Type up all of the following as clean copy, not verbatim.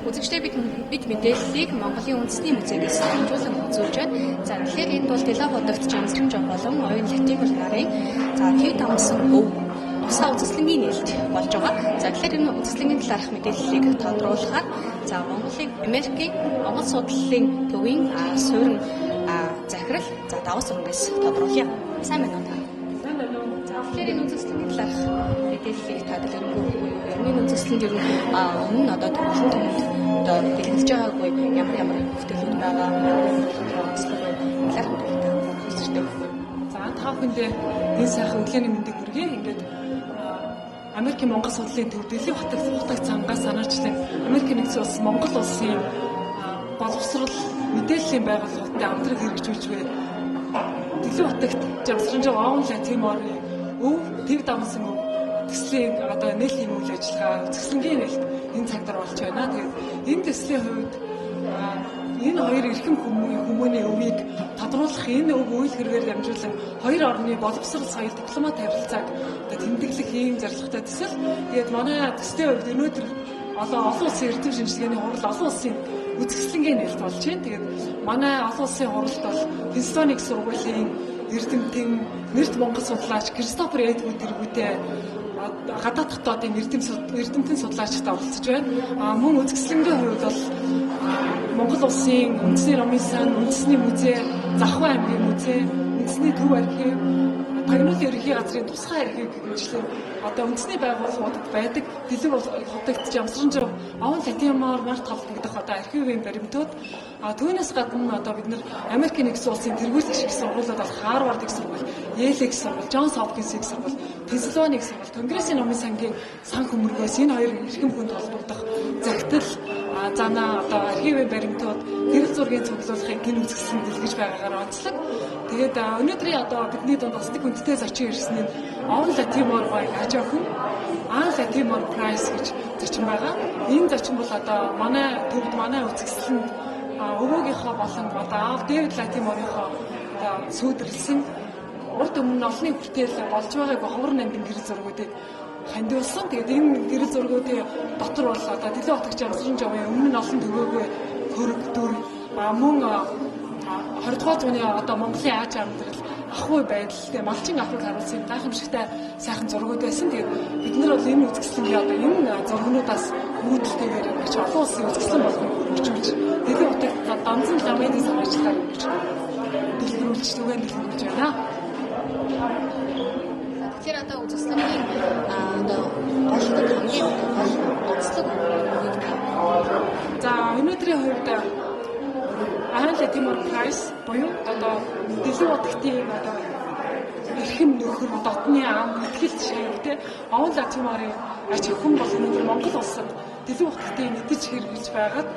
Үзэгчдээ бид мэдээллийг Монголын үндэсний музейгээс хэмжүүлэн үзүүлж байна. За тэгэхээр энд бол Дэлаа хотогт Жамсрамж болон оюун Латимер нарын Пив Томсон өв усаа үзэсгэлэнгийн нээлт болж байгаа. За тэгэхээр энэ үзэсгэлэнгийн талаарх мэдээллийг тодруулахаар за Америкийн Монгол судлалын төвийн суурин захирал за Давас урангаас тодруулъя. Сайн байна уу? Сайн байна уу? За тэгэхээр энэ үзэсгэлэнгийн талаарх мэдээллийг та дэлгэрэнгүй энэ үзэсгэлэнд ер нь өмнө одоо төвлөрсөн төвөнд одоо бэлтгэж байгаагүй ямар бүтээгдэхүүн байгаа За та бүхэндээ энэ сайхан өглөөний мэндийг хүргэе. Ингээд Америкийн Монгол судлалын төв Дэлийн хотог цангаас санаачлан Америкийн нэгдсэн улс Монгол улсын боловсрол мэдээллийн байгууллагуудтай хамтран хэрэгжүүлж буй Дэлийн хотогт Жамсрамж оюун Латимерийн өв Пив Томсон төслийн одоо нийлхийн үйл ажиллагаа үзэсгэлэнгийн нээлт энэ цаг дээр болж байна. Тэгээд энэ төслийн хувьд энэ хоёр эрхэм хүмүүний өвийг тодруулах энэ өв үйл хэрэгээр дамжуулан хоёр орны боловсрол соёл дипломат харилцааг тэмдэглэх ийм зорилготой төсөл. Тэгээд манай төслийн хувьд өнөөдөр олон улсын эрдэм шинжилгээний хурал олон улсын үзэсгэлэнгийн нээлт болж байна. Тэгээд манай олон улсын хуралд бол Пенсильвани их сургуулийн эрдэмтэн нэрт Монгол судлаач Кристофер Эдвуд тэргүүтэй гадаад хотуудын эрдэмтэн судлаачтай оролцож байна. Мөн үзэсгэлэнгийн хувьд бол Монгол улсын үндэсний номын сан, үндэсний музей, Завхан аймгийн музей, үндэсний төв архив, Тагнуулын ерөнхий газрын тусгай архив гэмчлэн одоо үндэсний байгууллагуудад байдаг Дэлийн хотогт Жамсрамж оюун Латимер нарт холбогдох одоо архивын баримтууд түүнээс гадна одоо бид нар Америкийн нэгдсэн улсын тэргүүлэгч их сургуулиуд бол Харвард их сургууль, Йейл их сургууль, Джонс Хопкинс их сургууль, Пенсильвани их сургууль, Конгрессийн номын сангийн сан хөмөргөөс энэ хоёр эрхэм хүнд холбогдох загтал занаа одоо архивын баримтууд гэрэл зургийн цуглуулгын гин үзэсгэлэн дэлгэж байгаагаар онцлог. Тэгээд өнөөдрийн одоо бидний дунд бас нэг хүндтэй зочин ирсэн нь оюун Латимер баяг аж ахуйн Латимер прайс гэж зочин байгаа. Энэ зочин бол одоо манай төвд манай үзэсгэлэнд өвөөгийнхөө болон одоо Дэвид Латимерийнхоо сүйдрлсэн урд өмнө олонний хүртэл болж байгааг ховор намдын гэрэл зургуудыг хандивсан. Тэгээд энэ гэрэл зургуудын дотор бол одоо Дэлийн хотог Жамсрамж овын өмнө нь олон төгөөгүй хөрөг дүр мөн 20 дугаар зууны одоо Монголын ааж амьдрал ахуй байдалтай малчин ахуйг харуулсан гайхамшигтай сайхан зургууд байсан. Тэгээд бид нар бол энэ үзэсгэлэнгийн одоо энэ зургуудаас үүдэлтэйгээр гэж олон улсын үзэсгэлэн болгон хөгжүүлж Дэлийн хотог дамжин ламын санаачлагаар гэж дэлгэрүүлж түгээн дэлгэрүүлж байна. Тэгэхээр одоо үзэсгэлэнгийн одоо голлог хамгийн онцлог за өнөөдрийн хувьд оюун Латимер прайс буюу одоо Дэлийн хотын одоо эрхэм нөхөр дотны ам ихтгэл ширхтэй оюун Латимерийн аж ахуйн бол өнөөдөр Монгол улсад Дэлийн хотын мэдэж хэрэгжилж байгаад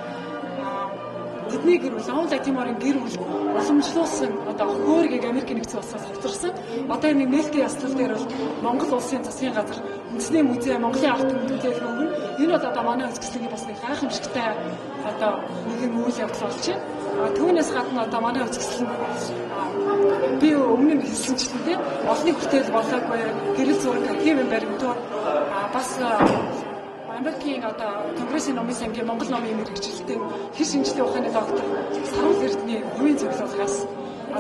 тэдний гэр бүл оюун Латимерийн гэр бүл уламжлуулсан одоо хөөргийг Америкийн нэгдсэн улсаас авчирсан. Одоо энэ нээлтийн яслал дээр бол Монгол улсын засгийн газар үндэсний музей, Монголын арт түмэглэл өгнө. Энэ бол одоо манай үзэсгэлэнгийн бас нэг гайхамшигтай одоо нэгэн үйл явдал болж байна. Түүнээс гадна одоо манай үзэсгэлэн би өмнө нь хэлсэнчлэн олонний хүртэл болоогүй гэрэл зураг архивын баримтууд бас Америкийн одоо Конгрессийн номын сангийн Монгол номын мэргэжилтийн хэл шинжлэлийн ухааны доктор Сарвал Эрдэнэ хувийн зөвлөлгөөс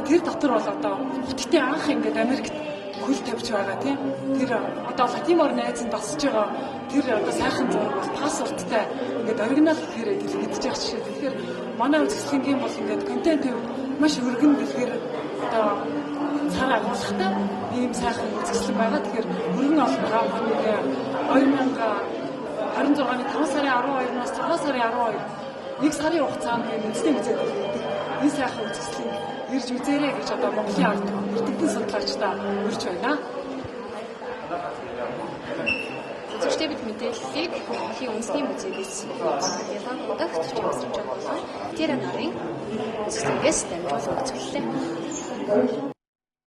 тэр дотор бол одоо хотын анх ингээд Америкт хөл тавьж байгаа тийм тэр одоо Латимер найзанд босч байгаа тэр одоо сайхан зураг бол пассворттай ингээд оригинал гэхээр дэлгэдэж байгаа жишээ. Тэгэхээр манай үзэсгэлэнгийн бол ингээд контент маш өргөн дэлгэр одоо цаана агуулгатай ийм сайхан үзэсгэлэн байгаа. Тэгэхээр өргөн олон байгаа. 2026-ны 5 сарын 12-наас 6 сарын 12 нэг сарын хугацаанд үндэсний музейд энэ сайхан үзэсгэлэнг ирж үзээрэй гэж одоо Монголын ард эрдэмтэн судлаачдаа урьж байна. Үзэгчдээ бид мэдээллийг Монголын үндэсний музейгээс Дэлийн хотогт Жамсрамж болон тэр нарын үзэсгэлэнгээс дамжуулан үзүүллээ.